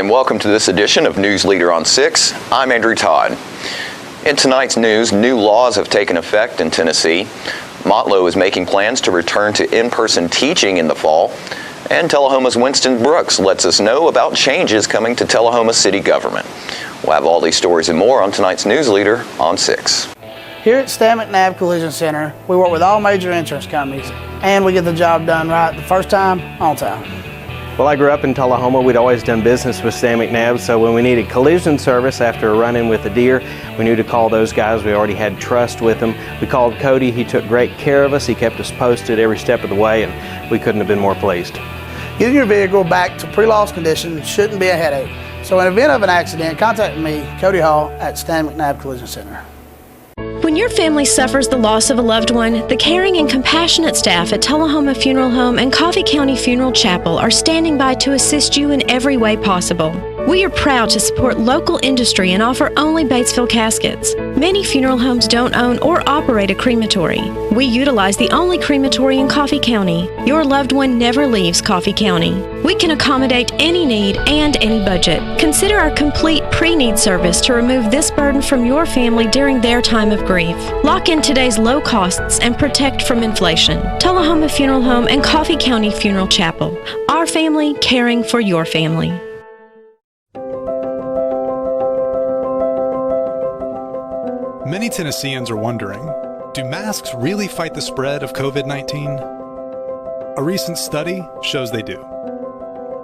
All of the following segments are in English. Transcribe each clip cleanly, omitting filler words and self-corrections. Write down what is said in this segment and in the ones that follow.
and welcome to this edition of News Leader on 6. I'm Andrew Todd. In tonight's news, new laws have taken effect in Tennessee. Motlow is making plans to return to in-person teaching in the fall, and Tullahoma's Winston Brooks lets us know about changes coming to Tullahoma city government. We'll have all these stories and more on tonight's News Leader on 6. Here at Stan McNabb Collision Center, we work with all major insurance companies, and we get the job done right the first time, on time. Well, I grew up in Tullahoma. We'd always done business with Stan McNabb, so when we needed collision service after a run-in with a deer, we knew to call those guys. We already had trust with them. We called Cody. He took great care of us. He kept us posted every step of the way, and we couldn't have been more pleased. Getting your vehicle back to pre-loss condition shouldn't be a headache. So in event of an accident, contact me, Cody Hall, at Stan McNabb Collision Center. When your family suffers the loss of a loved one, the caring and compassionate staff at Tullahoma Funeral Home and Coffee County Funeral Chapel are standing by to assist you in every way possible. We are proud to support local industry and offer only Batesville caskets. Many funeral homes don't own or operate a crematory. We utilize the only crematory in Coffee County. Your loved one never leaves Coffee County. We can accommodate any need and any budget. Consider our complete pre-need service to remove this burden from your family during their time of grief. Lock in today's low costs and protect from inflation. Tullahoma Funeral Home and Coffee County Funeral Chapel. Our family caring for your family. Many Tennesseans are wondering, do masks really fight the spread of COVID-19? A recent study shows they do.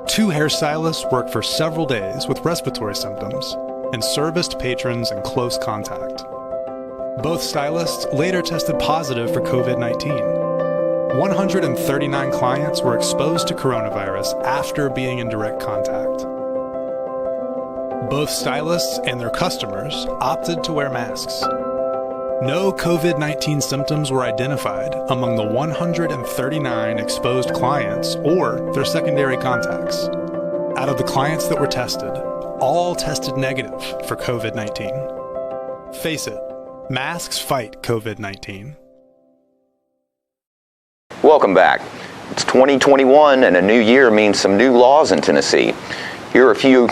2 hairstylists worked for several days with respiratory symptoms and serviced patrons in close contact. Both stylists later tested positive for COVID-19. 139 clients were exposed to coronavirus after being in direct contact. Both stylists and their customers opted to wear masks. No COVID-19 symptoms were identified among the 139 exposed clients or their secondary contacts. Out of the clients that were tested, all tested negative for COVID-19. Face it, masks fight COVID-19. Welcome back. It's 2021 and a new year means some new laws in Tennessee. Here are a few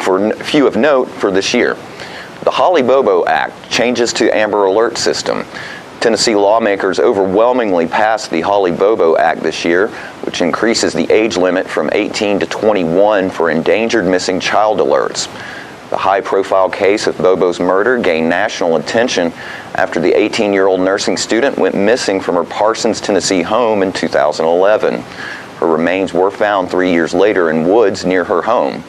of note for this year. The Holly Bobo Act changes to Amber Alert system. Tennessee lawmakers overwhelmingly passed the Holly Bobo Act this year, which increases the age limit from 18 to 21 for endangered missing child alerts. The high-profile case of Bobo's murder gained national attention after the 18-year-old nursing student went missing from her Parsons, Tennessee home in 2011. Her remains were found 3 years later in woods near her home.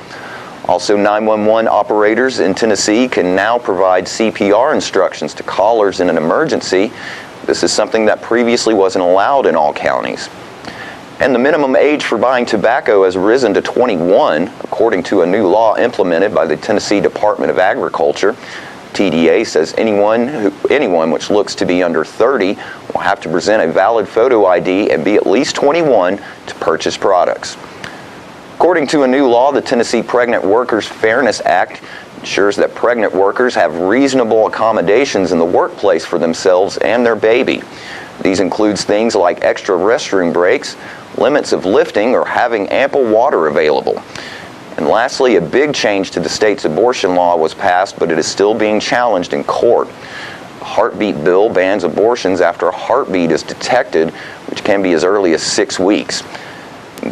Also, 911 operators in Tennessee can now provide CPR instructions to callers in an emergency. This is something that previously wasn't allowed in all counties. And the minimum age for buying tobacco has risen to 21, according to a new law implemented by the Tennessee Department of Agriculture. TDA says anyone which looks to be under 30 will have to present a valid photo ID and be at least 21 to purchase products. According to a new law, the Tennessee Pregnant Workers Fairness Act ensures that pregnant workers have reasonable accommodations in the workplace for themselves and their baby. These includes things like extra restroom breaks, limits of lifting, or having ample water available. And lastly, a big change to the state's abortion law was passed, but it is still being challenged in court. The Heartbeat bill bans abortions after a heartbeat is detected, which can be as early as 6 weeks.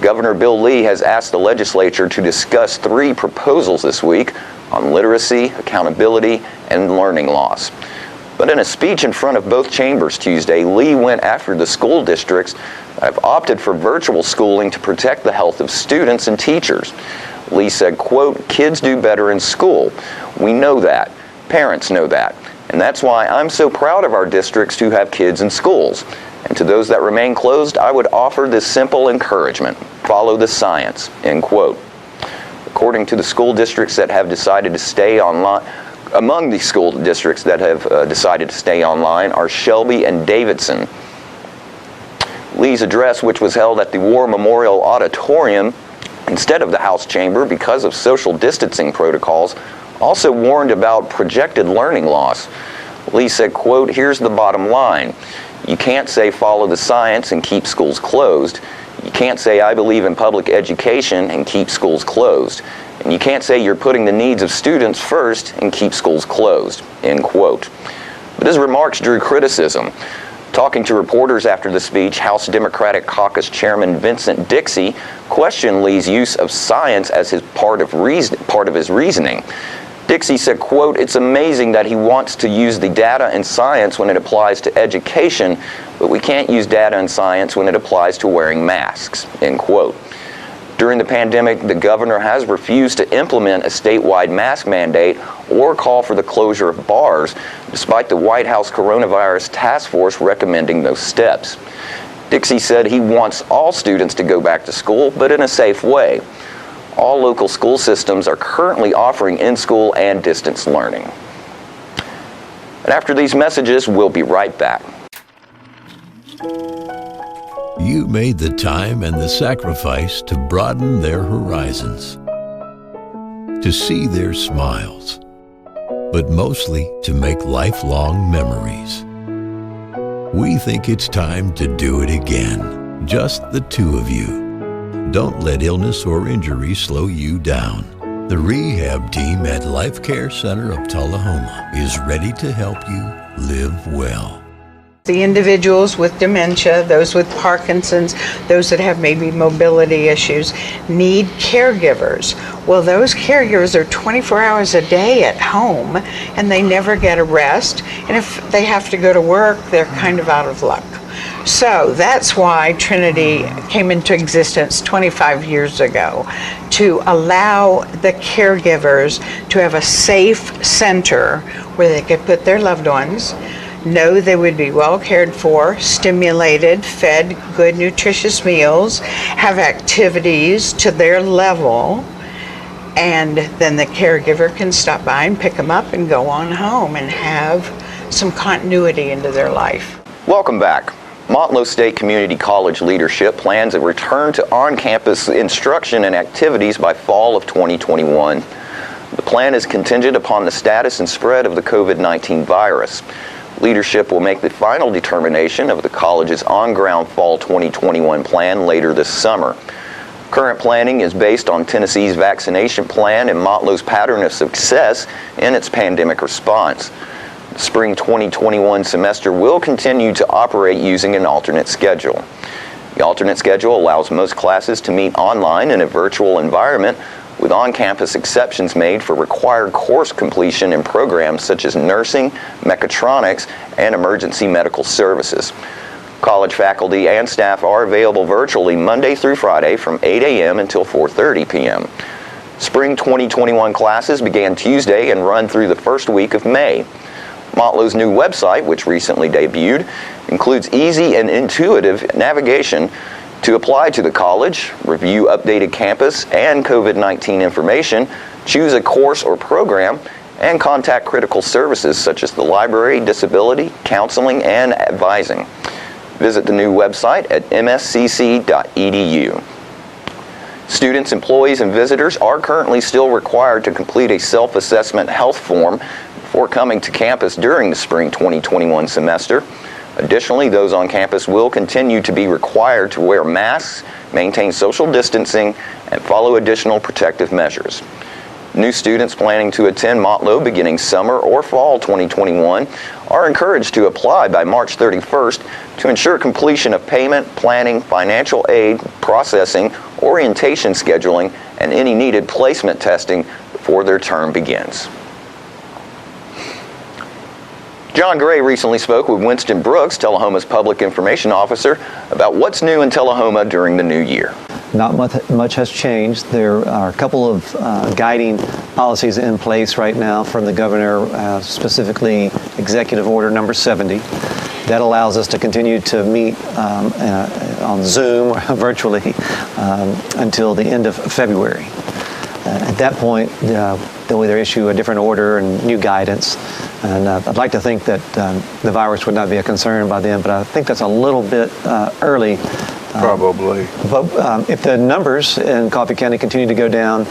Governor Bill Lee has asked the legislature to discuss 3 proposals this week on literacy, accountability, and learning loss. But in a speech in front of both chambers Tuesday, Lee went after the school districts that have opted for virtual schooling to protect the health of students and teachers. Lee said, quote, "Kids do better in school. We know that. Parents know that. And that's why I'm so proud of our districts who have kids in schools. And to those that remain closed, I would offer this simple encouragement. Follow the science," end quote. According to the school districts that have decided to stay online, among the school districts that have decided to stay online are Shelby and Davidson. Lee's address, which was held at the War Memorial Auditorium instead of the House chamber because of social distancing protocols, also warned about projected learning loss. Lee said, quote, "Here's the bottom line. You can't say follow the science and keep schools closed. You can't say, I believe in public education and keep schools closed. And you can't say you're putting the needs of students first and keep schools closed, end quote. But his remarks drew criticism. Talking to reporters after the speech, House Democratic Caucus Chairman Vincent Dixie questioned Lee's use of science as his part of his reasoning. Dixie said, quote, "It's amazing that he wants to use the data and science when it applies to education, but we can't use data and science when it applies to wearing masks," end quote. During the pandemic, the governor has refused to implement a statewide mask mandate or call for the closure of bars, despite the White House Coronavirus Task Force recommending those steps. Dixie said he wants all students to go back to school, but in a safe way. All local school systems are currently offering in-school and distance learning. And after these messages, we'll be right back. You made the time and the sacrifice to broaden their horizons, to see their smiles, but mostly to make lifelong memories. We think it's time to do it again, just the two of you. Don't let illness or injury slow you down. The rehab team at Life Care Center of Tullahoma is ready to help you live well. The individuals with dementia, those with Parkinson's, those that have maybe mobility issues, need caregivers. Well, those caregivers are 24 hours a day at home, and they never get a rest. And if they have to go to work, they're kind of out of luck. So that's why Trinity came into existence 25 years ago, to allow the caregivers to have a safe center where they could put their loved ones, know they would be well cared for, stimulated, fed good nutritious meals, have activities to their level, and then the caregiver can stop by and pick them up and go on home and have some continuity into their life. Welcome back. Montlow State Community College leadership plans a return to on-campus instruction and activities by fall of 2021. The plan is contingent upon the status and spread of the COVID-19 virus. Leadership will make the final determination of the college's on-ground fall 2021 plan later this summer. Current planning is based on Tennessee's vaccination plan and Montlow's pattern of success in its pandemic response. The spring 2021 semester will continue to operate using an alternate schedule. The alternate schedule allows most classes to meet online in a virtual environment, with on-campus exceptions made for required course completion in programs such as nursing, mechatronics, and emergency medical services. College faculty and staff are available virtually Monday through Friday from 8 a.m. until 4:30 p.m. Spring 2021 classes began Tuesday and run through the first week of May. Montlow's new website, which recently debuted, includes easy and intuitive navigation to apply to the college, review updated campus and COVID-19 information, choose a course or program, and contact critical services such as the library, disability, counseling, and advising. Visit the new website at mscc.edu. Students, employees, and visitors are currently still required to complete a self-assessment health form before coming to campus during the spring 2021 semester. Additionally, those on campus will continue to be required to wear masks, maintain social distancing, and follow additional protective measures. New students planning to attend Montlow beginning summer or fall 2021 are encouraged to apply by March 31st to ensure completion of payment, planning, financial aid, processing, orientation scheduling, and any needed placement testing before their term begins. John Gray recently spoke with Winston Brooks, Tullahoma's public information officer, about what's new in Tullahoma during the new year. Not much has changed. There are a couple of guiding policies in place right now from the governor, specifically Executive Order number 70. That allows us to continue to meet on Zoom or virtually until the end of February. At that point, they'll either issue a different order and new guidance. And I'd like to think that the virus would not be a concern by then, but I think that's a little bit early. Probably. But if the numbers in Coffee County continue to go down,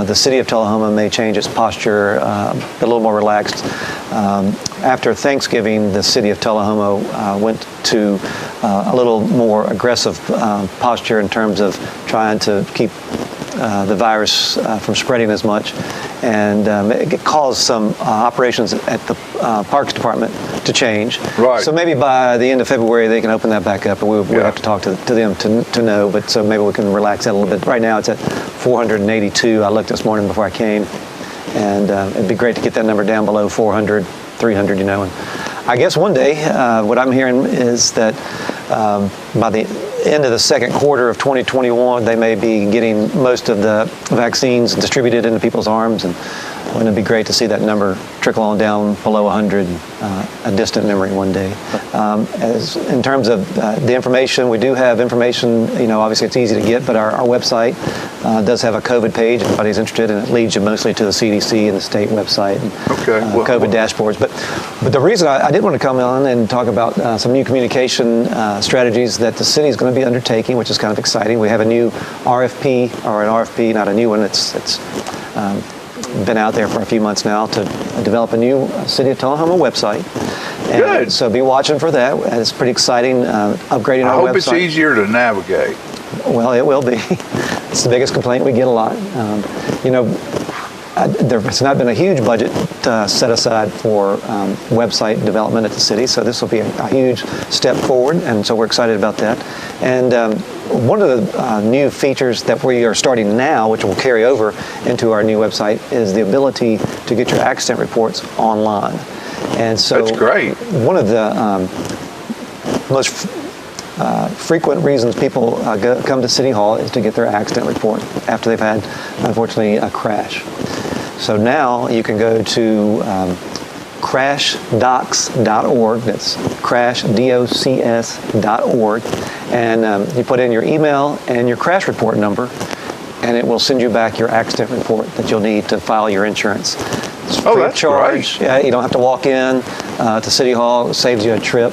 the city of Tullahoma may change its posture, a little more relaxed. After Thanksgiving, the city of Tullahoma went to a little more aggressive posture in terms of trying to keep the virus from spreading as much, and it caused some operations at the Parks Department to change. Right. So maybe by the end of February they can open that back up, and we'll have to talk to them to know. But so maybe we can relax that a little bit. Right now it's at 482. I looked this morning before I came, and it'd be great to get that number down below 400, 300. You know, and I guess one day what I'm hearing is that by the end of the second quarter of 2021, they may be getting most of the vaccines distributed into people's arms, and wouldn't it be great to see that number trickle on down below 100, a distant memory one day. As in terms of the information, we do have information, you know, obviously it's easy to get, but our website does have a COVID page if anybody's interested, and it leads you mostly to the CDC and the state website and COVID dashboards. But the reason I did want to come on and talk about some new communication strategies that the city is going to be undertaking, which is kind of exciting. We have a new RFP, or an RFP, not a new one, it's been out there for a few months now, to develop a new City of Tullahoma website. And Good. So be watching for that. It's pretty exciting, upgrading our website. I hope it's easier to navigate. Well, it will be. It's the biggest complaint we get a lot. You know, there's not been a huge budget set aside for website development at the city, so this will be a huge step forward, and so we're excited about that. And one of the new features that we are starting now, which will carry over into our new website, is the ability to get your accident reports online. And so That's great. One of the most frequent reasons people come to City Hall is to get their accident report after they've had, unfortunately, a crash. So now you can go to crashdocs.org, that's crashdocs.org, and you put in your email and your crash report number, and it will send you back your accident report that you'll need to file your insurance. It's free of charge. Great. Yeah, you don't have to walk in to City Hall. It saves you a trip.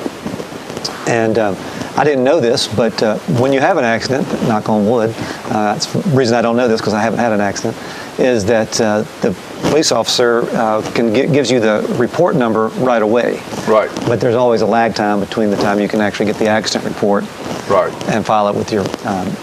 And I didn't know this, but when you have an accident, knock on wood, that's the reason I don't know this, because I haven't had an accident, is that the police officer gives you the report number right away. Right. But there's always a lag time between the time you can actually get the accident report and file it with your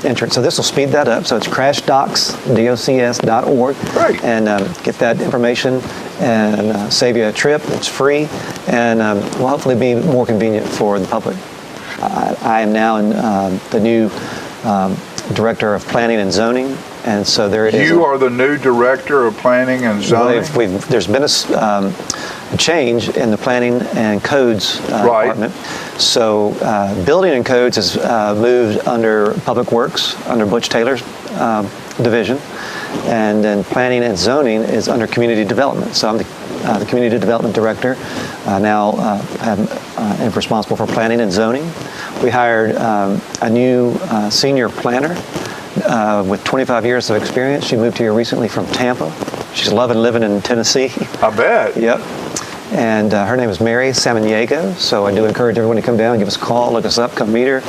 insurance. So this will speed that up. So it's crashdocs.org. Right. And get that information and save you a trip. It's free, and will hopefully be more convenient for the public. I am now in the new Director of Planning and Zoning, and so there is... You are the new Director of Planning and Zoning? Well, there's been a change in the Planning and Codes Department. So Building and Codes has moved under Public Works, under Butch Taylor's division, and then Planning and Zoning is under Community Development. So I'm the Community Development Director. Now am responsible for Planning and Zoning. We hired a new senior planner with 25 years of experience. She moved here recently from Tampa. She's loving living in Tennessee. I bet. Yep. And her name is Mary Samaniego. So I do encourage everyone to come down, give us a call, look us up, come meet her.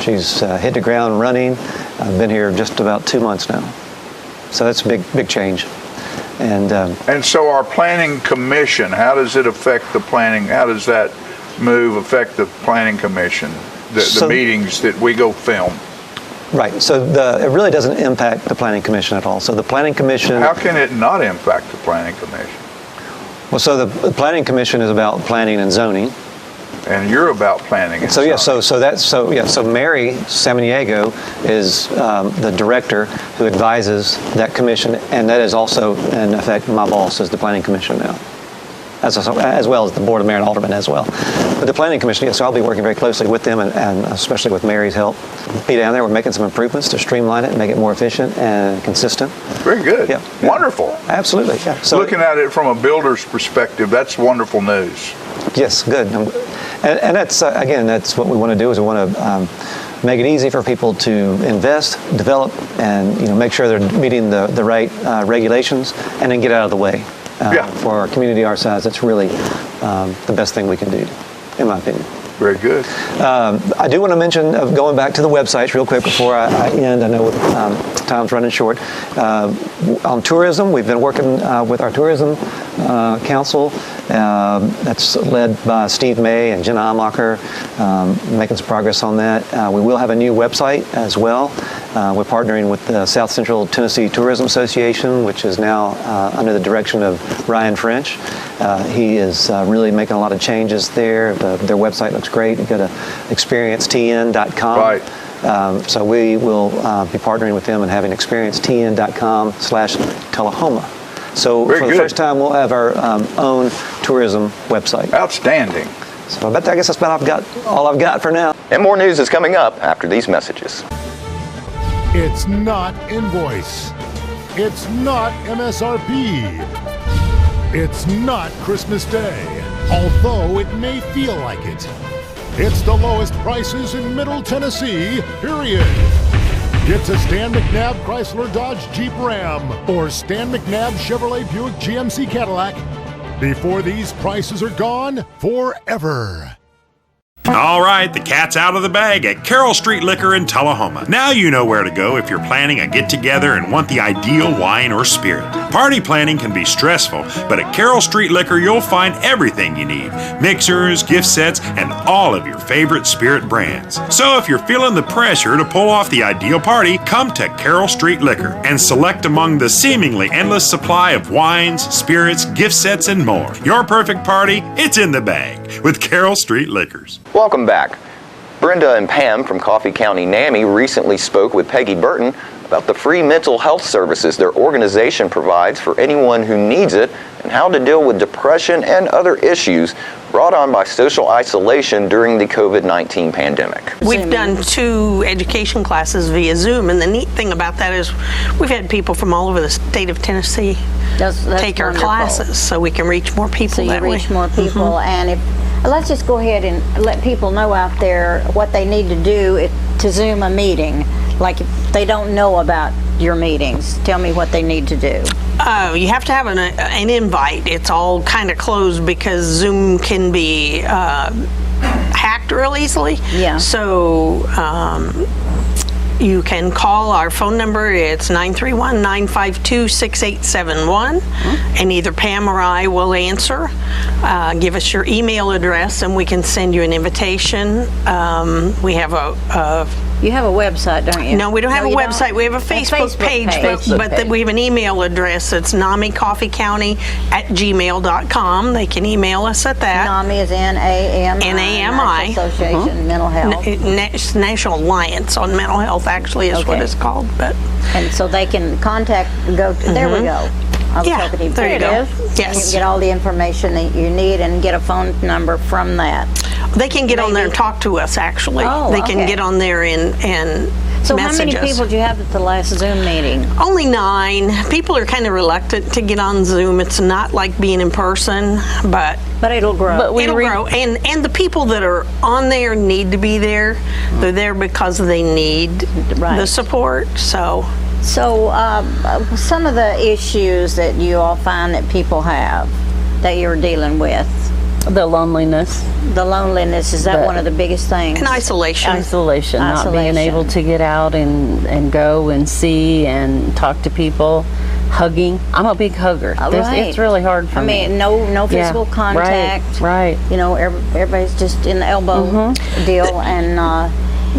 She's hit the ground running. I've been here just about 2 months now. So that's a big change. And so our Planning Commission, how does it affect the planning? How does that move affect the Planning Commission, the meetings that we go film? Right. So it really doesn't impact the Planning Commission at all. So the Planning Commission... How can it not impact the Planning Commission? Well, so the Planning Commission is about planning and zoning. And you're about planning and zoning. So So Mary Samaniego is the director who advises that commission, and that is also, in effect, my boss is the Planning Commission now, as well as the Board of Mayor and Aldermen as well. But the Planning Commission, yes, so I'll be working very closely with them, and especially with Mary's help. Be down there, we're making some improvements to streamline it and make it more efficient and consistent. Very good. Yeah. Wonderful. Absolutely. Yeah. So looking at it from a builder's perspective, that's wonderful news. Yes, good. And that's, again, that's what we want to do, is we want to make it easy for people to invest, develop, and make sure they're meeting the right regulations, and then get out of the way. For a community our size, that's really the best thing we can do, in my opinion. Very good. I do want to mention, going back to the websites real quick before I end, I know time's running short. On tourism, we've been working with our tourism council. That's led by Steve May and Jen Amacher, making some progress on that. We will have a new website as well. We're partnering with the South Central Tennessee Tourism Association, which is now under the direction of Ryan French. He is really making a lot of changes there. Their website looks great. You go to experiencetn.com. Right. So we will be partnering with them and having experiencetn.com/Tullahoma. So Very for the good. first time, we'll have our own tourism website. Outstanding. So I guess that's about all I've got for now. And more news is coming up after these messages. It's not invoice. It's not MSRP. It's not Christmas Day, although it may feel like it. It's the lowest prices in Middle Tennessee, period. Get to Stan McNabb Chrysler Dodge Jeep Ram or Stan McNabb Chevrolet Buick GMC Cadillac before these prices are gone forever. All right, the cat's out of the bag at Carroll Street Liquor in Tullahoma. Now you know where to go if you're planning a get-together and want the ideal wine or spirit. Party planning can be stressful, but at Carroll Street Liquor you'll find everything you need. Mixers, gift sets, and all of your favorite spirit brands. So if you're feeling the pressure to pull off the ideal party, come to Carroll Street Liquor and select among the seemingly endless supply of wines, spirits, gift sets, and more. Your perfect party, it's in the bag with Carroll Street Liquors. Welcome back. Brenda and Pam from Coffee County NAMI recently spoke with Peggy Burton about the free mental health services their organization provides for anyone who needs it and how to deal with depression and other issues brought on by social isolation during the COVID-19 pandemic. We've done 2 education classes via Zoom, and the neat thing about that is we've had people from all over the state of Tennessee that's take our wonderful. Classes, so we can reach more people so you that way. reach more people, and let's just go ahead and let people know out there what they need to do to Zoom a meeting. Like if they don't know about your meetings, tell me what they need to do. You have to have an invite. It's all kind of closed because Zoom can be hacked real easily. Yeah. So you can call our phone number. It's 931-952-6871, and either Pam or I will answer. Give us your email address, and we can send you an invitation. We have You have a website, don't you? No, we don't have a website. We have a Facebook page, but we have an email address. It's NAMICoffeeCounty@gmail.com. They can email us at that. NAMI is N-A-M-I. N-A-M-I. National Association Mental Health. National Alliance on Mental Health, actually, is what it's called. But and so they can contact. There we go. I was talking to you. there you go. It is. Yes. And you can get all the information that you need and get a phone number from that. They can get on there and talk to us, actually. Oh, they can okay. get on there and So message how many us. people did you have at the last Zoom meeting? Only 9. People are kind of reluctant to get on Zoom. It's not like being in person, but it'll grow. It'll grow. And the people that are on there need to be there. They're there because they need the support. So some of the issues that you all find that people have that you're dealing with. The loneliness. The loneliness, is that one of the biggest things? And isolation. Isolation. Not being able to get out and go and see and talk to people. Hugging. I'm a big hugger. It's really hard for me. I mean, no physical contact. Right. You know, everybody's just in the elbow deal. And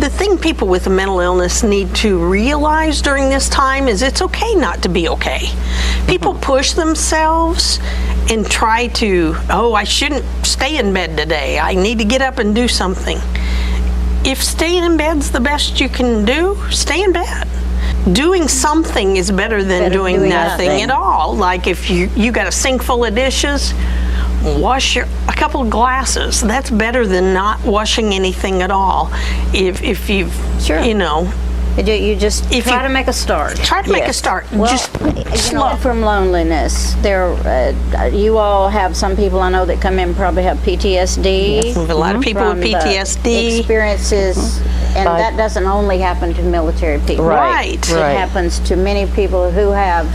the thing people with a mental illness need to realize during this time is it's okay not to be okay. People push themselves and try to, I shouldn't stay in bed today. I need to get up and do something. If staying in bed's the best you can do, stay in bed. Doing something is better than doing nothing at all. Like if you got a sink full of dishes, wash a couple of glasses. That's better than not washing anything at all. If you've, you just try to make a start. Try to make a start. Well, just slow. From loneliness, you all have some people I know that come in probably have PTSD. Yes, we have a lot of people with PTSD. Experiences, and that doesn't only happen to military people. Right. It happens to many people who have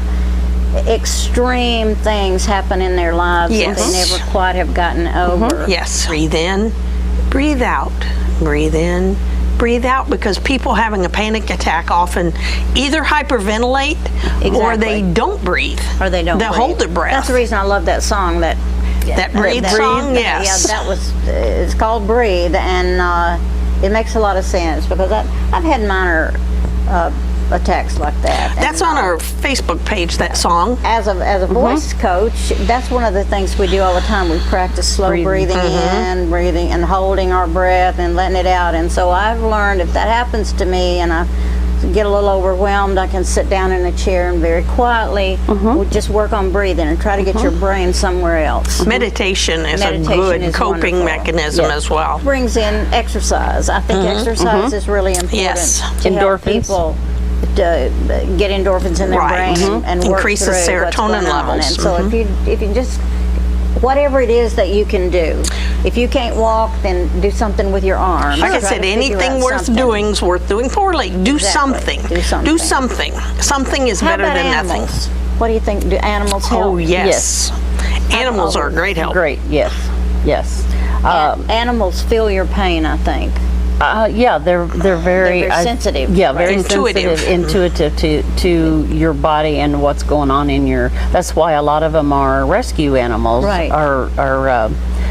extreme things happen in their lives that they never quite have gotten over. Yes. Breathe in breathe out, breathe in, breathe out, because people having a panic attack often either hyperventilate or they don't breathe. Or they don't They'll breathe. hold their breath. That's the reason I love that song, that Breathe song, yes. Yeah, that was, it's called Breathe, and it makes a lot of sense, because I've had minor attacks like that. That's on our Facebook page, that song. As a voice coach, that's one of the things we do all the time. We practice slow breathing in, breathing, and holding our breath and letting it out. And so I've learned, if that happens to me and I get a little overwhelmed, I can sit down in a chair and very quietly just work on breathing and try to get your brain somewhere else. Meditation is a good coping mechanism as well. Brings in exercise. I think exercise is really important. Yes. To help people to get endorphins in their brain and work increases through what's serotonin going on. levels. And so if you just, whatever it is that you can do, if you can't walk, then do something with your arm. Like I said, anything worth doing is worth doing poorly. Do something. Do something. Do something. Something is better than nothing. What do you think? Do animals help? Oh, yes. Animals are a great help. Great, yes. Animals feel your pain, I think. Yeah, they're very sensitive. Yeah, very Intuitive. sensitive, intuitive to your body and what's going on in your. That's why a lot of them are rescue animals, are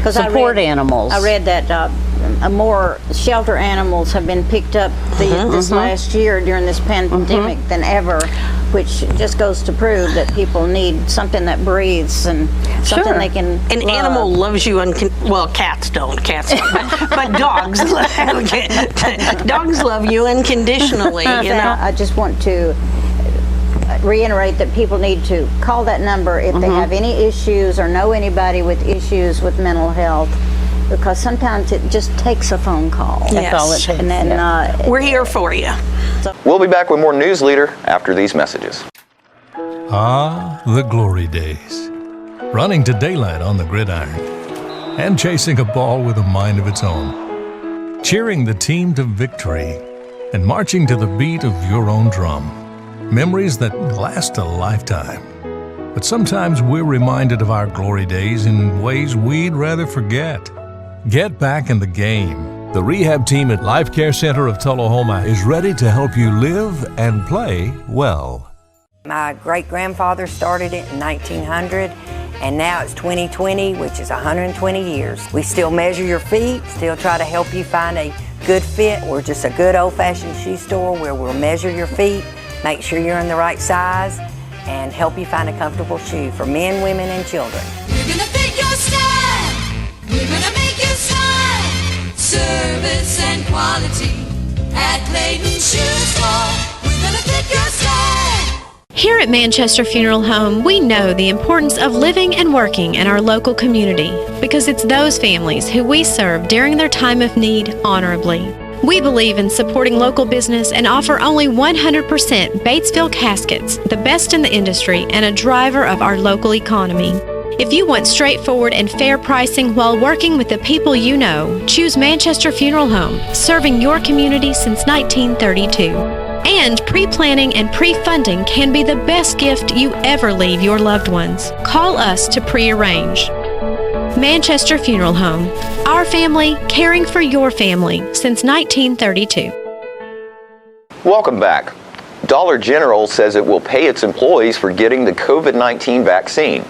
support animals. I read that more shelter animals have been picked up this last year during this pandemic than ever, which just goes to prove that people need something that breathes and something they can An love. animal loves you, well, cats don't, but dogs dogs love you unconditionally, you know. I just want to reiterate that people need to call that number if they have any issues or know anybody with issues with mental health, because sometimes it just takes a phone call. Yes. That's all it takes. And then we're here for you. We'll be back with more News Leader after these messages. Ah, the glory days. Running to daylight on the gridiron and chasing a ball with a mind of its own. Cheering the team to victory and marching to the beat of your own drum. Memories that last a lifetime. But sometimes we're reminded of our glory days in ways we'd rather forget. Get back in the game. The rehab team at Life Care Center of Tullahoma is ready to help you live and play well. My great-grandfather started it in 1900, and now it's 2020, which is 120 years. We still measure your feet, still try to help you find a good fit. We're just a good old-fashioned shoe store where we'll measure your feet, make sure you're in the right size, and help you find a comfortable shoe for men, women, and children. We're gonna fit your style. We're gonna make you smile. Service and quality at Clayton Shoe Store. We're gonna fit your style. Here at Manchester Funeral Home, we know the importance of living and working in our local community because it's those families who we serve during their time of need honorably. We believe in supporting local business and offer only 100% Batesville caskets, the best in the industry and a driver of our local economy. If you want straightforward and fair pricing while working with the people you know, choose Manchester Funeral Home, serving your community since 1932. And pre-planning and pre-funding can be the best gift you ever leave your loved ones. Call us to pre-arrange. Manchester Funeral Home. Our family, caring for your family since 1932. Welcome back. Dollar General says it will pay its employees for getting the COVID-19 vaccine.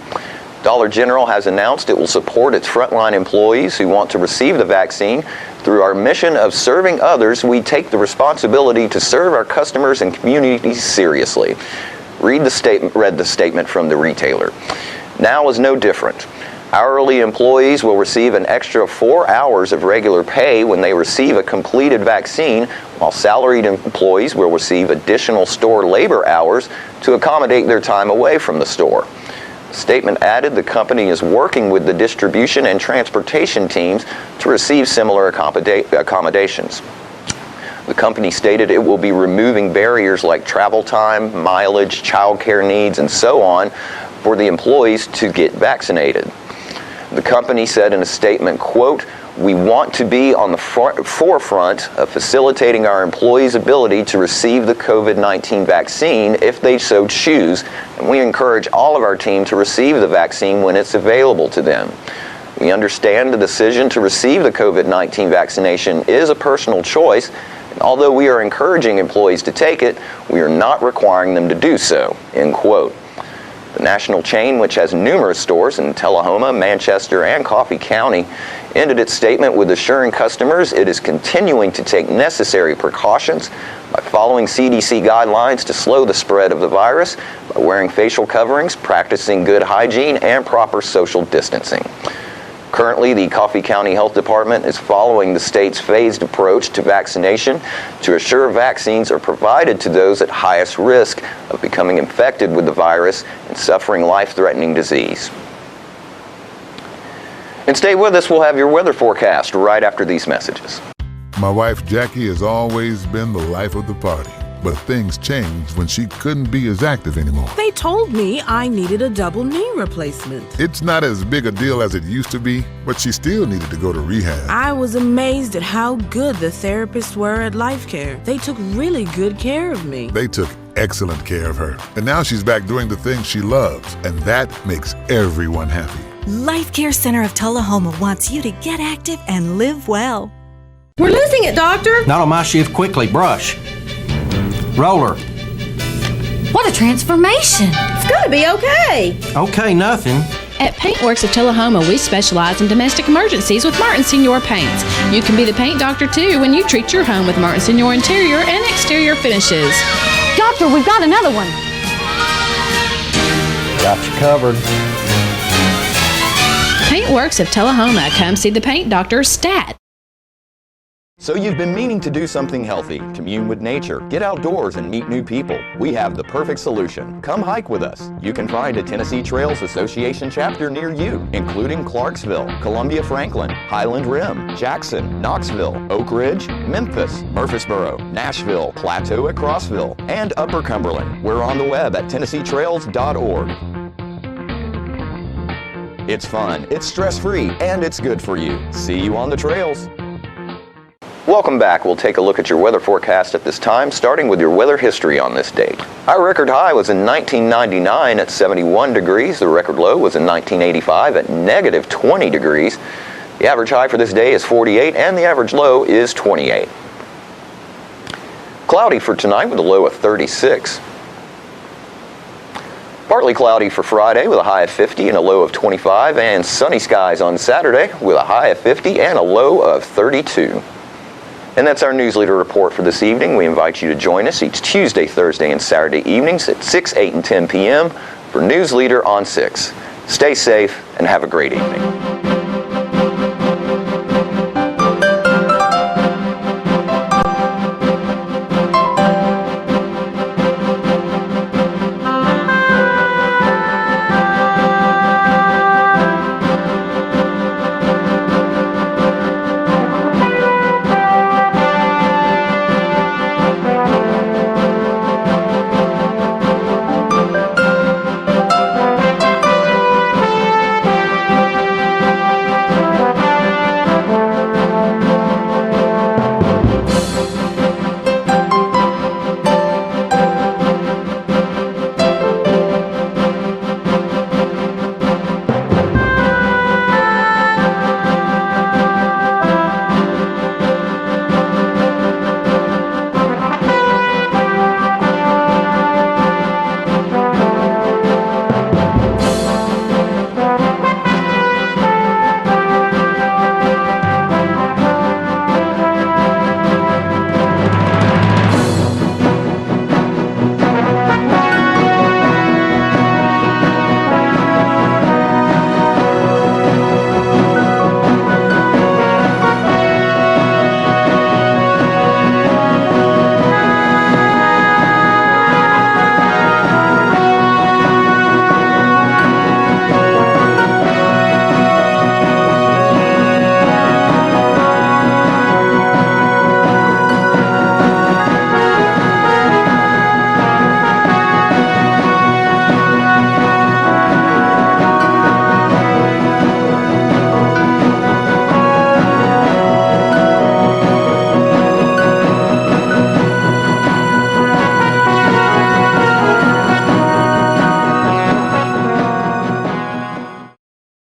Dollar General has announced it will support its frontline employees who want to receive the vaccine. Through our mission of serving others, we take the responsibility to serve our customers and communities seriously. Read the statement from the retailer. Now is no different. Hourly employees will receive an extra 4 hours of regular pay when they receive a completed vaccine, while salaried employees will receive additional store labor hours to accommodate their time away from the store. The statement added the company is working with the distribution and transportation teams to receive similar accommodations. The company stated it will be removing barriers like travel time, mileage, childcare needs, and so on for the employees to get vaccinated. The company said in a statement, quote, "We want to be on the forefront of facilitating our employees' ability to receive the COVID-19 vaccine if they so choose, and we encourage all of our team to receive the vaccine when it's available to them. We understand the decision to receive the COVID-19 vaccination is a personal choice, and although we are encouraging employees to take it, we are not requiring them to do so, end quote. The national chain, which has numerous stores in Tullahoma, Manchester, and Coffee County, ended its statement with assuring customers it is continuing to take necessary precautions by following CDC guidelines to slow the spread of the virus by wearing facial coverings, practicing good hygiene, and proper social distancing. Currently, the Coffee County Health Department is following the state's phased approach to vaccination to assure vaccines are provided to those at highest risk of becoming infected with the virus and suffering life-threatening disease. And stay with us, we'll have your weather forecast right after these messages. My wife Jackie has always been the life of the party, but things changed when she couldn't be as active anymore. They told me I needed a double knee replacement. It's not as big a deal as it used to be, but she still needed to go to rehab. I was amazed at how good the therapists were at Life Care. They took really good care of me. They took excellent care of her, and now she's back doing the things she loves, and that makes everyone happy. Life Care Center of Tullahoma wants you to get active and live well. We're losing it, Doctor. Not on my shift. Quickly, brush. Roller. What a transformation. It's gonna be okay. Okay, nothing. At Paintworks of Tullahoma, we specialize in domestic emergencies with Martin Senior Paints. You can be the paint doctor too when you treat your home with Martin Senior interior and exterior finishes. Doctor, we've got another one. Got you covered. Paintworks of Tullahoma. Come see the paint doctor, Stat. So you've been meaning to do something healthy, commune with nature, get outdoors and meet new people. We have the perfect solution. Come hike with us. You can find a Tennessee Trails Association chapter near you, including Clarksville, Columbia Franklin, Highland Rim, Jackson, Knoxville, Oak Ridge, Memphis, Murfreesboro, Nashville, Plateau at Crossville, and Upper Cumberland. We're on the web at TennesseeTrails.org. It's fun, it's stress-free, and it's good for you. See you on the trails. Welcome back. We'll take a look at your weather forecast at this time, starting with your weather history on this date. Our record high was in 1999 at 71 degrees. The record low was in 1985 at negative 20 degrees. The average high for this day is 48, and the average low is 28. Cloudy for tonight with a low of 36. Partly cloudy for Friday with a high of 50 and a low of 25, and sunny skies on Saturday with a high of 50 and a low of 32. And that's our News Leader report for this evening. We invite you to join us each Tuesday, Thursday, and Saturday evenings at 6, 8, and 10 p.m. for News Leader on 6. Stay safe and have a great evening.